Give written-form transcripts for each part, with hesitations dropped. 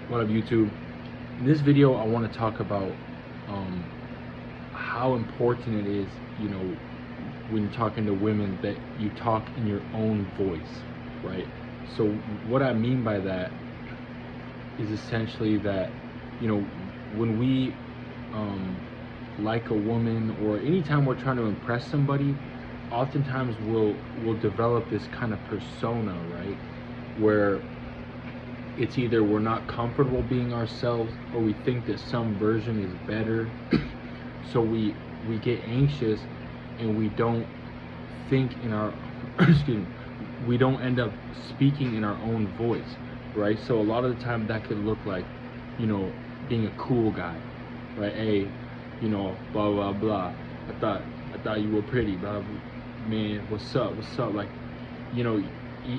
What up, YouTube? In this video, I want to talk about how important it is, when you're talking to women, that you talk in your own voice, right? So what I mean by that is essentially that, when we like a woman, or anytime we're trying to impress somebody, oftentimes we'll develop this kind of persona, right? Where it's either we're not comfortable being ourselves, or we think that some version is better. So we get anxious, and we don't think in our excuse me, we don't end up speaking in our own voice, right? So a lot of the time that could look like, being a cool guy, right? Hey, blah blah blah. I thought you were pretty, blah, blah. Man, what's up? Like, and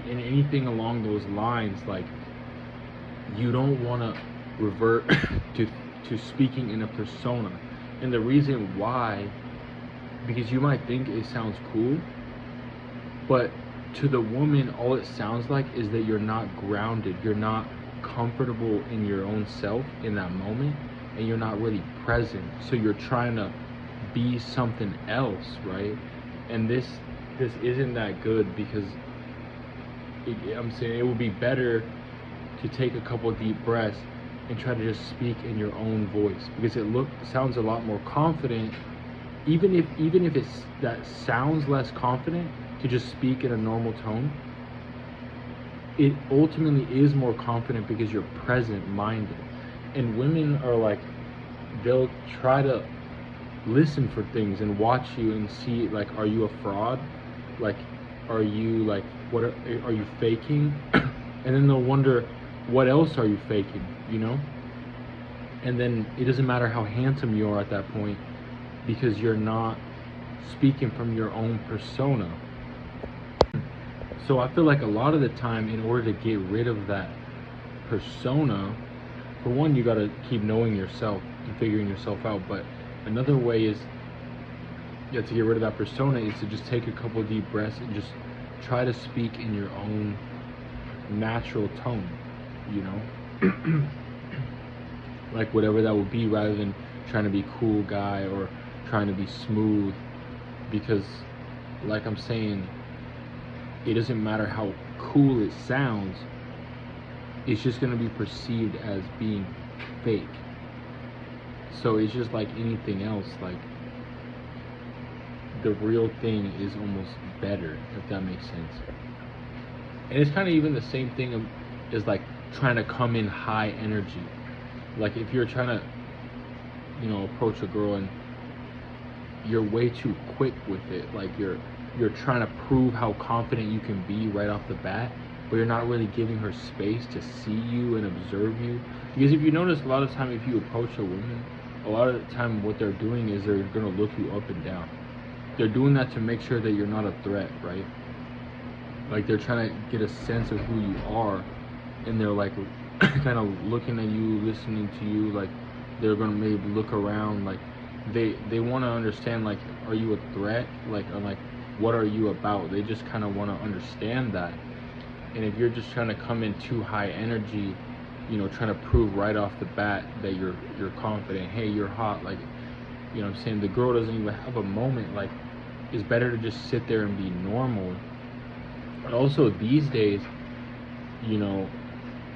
anything along those lines, like, you don't want to revert to speaking in a persona. And the reason why, because you might think it sounds cool, but to the woman, all it sounds like is that you're not grounded, you're not comfortable in your own self in that moment, and you're not really present. So you're trying to be something else, right? And this isn't that good, because I'm saying it would be better to take a couple of deep breaths and try to just speak in your own voice, because sounds a lot more confident. Even if that sounds less confident to just speak in a normal tone, it ultimately is more confident because you're present minded. And women are like, they'll try to listen for things and watch you and see, like, are you a fraud? Like, are you like, what are you faking? And then they'll wonder, what else are you faking, And then it doesn't matter how handsome you are at that point, because you're not speaking from your own persona. So I feel like a lot of the time, in order to get rid of that persona, for one, you got to keep knowing yourself and figuring yourself out. But another way is, to get rid of that persona, is to just take a couple of deep breaths and just try to speak in your own natural tone, like whatever that would be, rather than trying to be cool guy or trying to be smooth. Because, like I'm saying, it doesn't matter how cool it sounds, it's just going to be perceived as being fake. So it's just like anything else, like, the real thing is almost better, if that makes sense. And it's kind of even the same thing as like trying to come in high energy. Like, if you're trying to approach a girl and you're way too quick with it, like you're trying to prove how confident you can be right off the bat, but you're not really giving her space to see you and observe you. Because if you notice, a lot of the time, if you approach a woman, a lot of the time what they're doing is they're going to look you up and down. They're doing that to make sure that you're not a threat, right? Like, they're trying to get a sense of who you are, and they're like kind of looking at you, listening to you. Like, they're going to maybe look around, like they want to understand, like, are you a threat? Like, or like, what are you about? They just kind of want to understand that. And if you're just trying to come in too high energy, trying to prove right off the bat that you're confident, hey, you're hot, like, I'm saying, the girl doesn't even have a moment. Like, it's better to just sit there and be normal. But also, these days,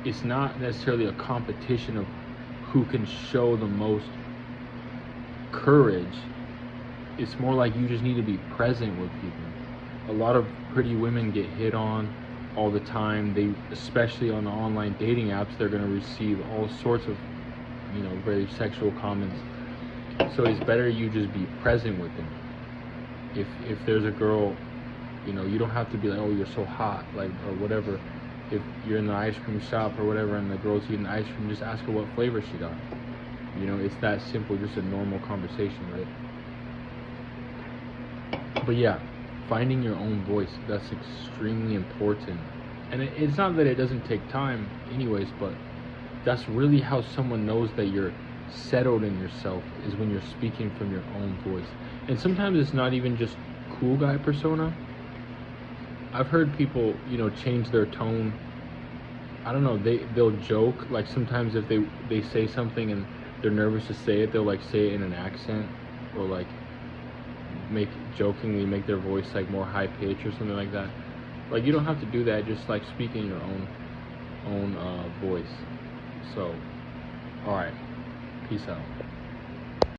it's not necessarily a competition of who can show the most courage. It's more like you just need to be present with people. A lot of pretty women get hit on all the time. They, especially on the online dating apps, they're going to receive all sorts of, very sexual comments. So it's better you just be present with them. If there's a girl, you don't have to be like, oh, you're so hot, like, or whatever. If you're in the ice cream shop or whatever, and the girl's eating ice cream, just ask her what flavor she got. It's that simple, just a normal conversation, right? But yeah, finding your own voice, that's extremely important. And it's not that it doesn't take time anyways, but that's really how someone knows that you're settled in yourself, is when you're speaking from your own voice. And sometimes it's not even just cool guy persona. I've heard people, change their tone I don't know, they'll joke, like sometimes if they say something and they're nervous to say it, they'll like say it in an accent, or like jokingly make their voice like more high pitched or something like that. Like you don't have to do that, just like speak in your own voice. So, all right, peace out.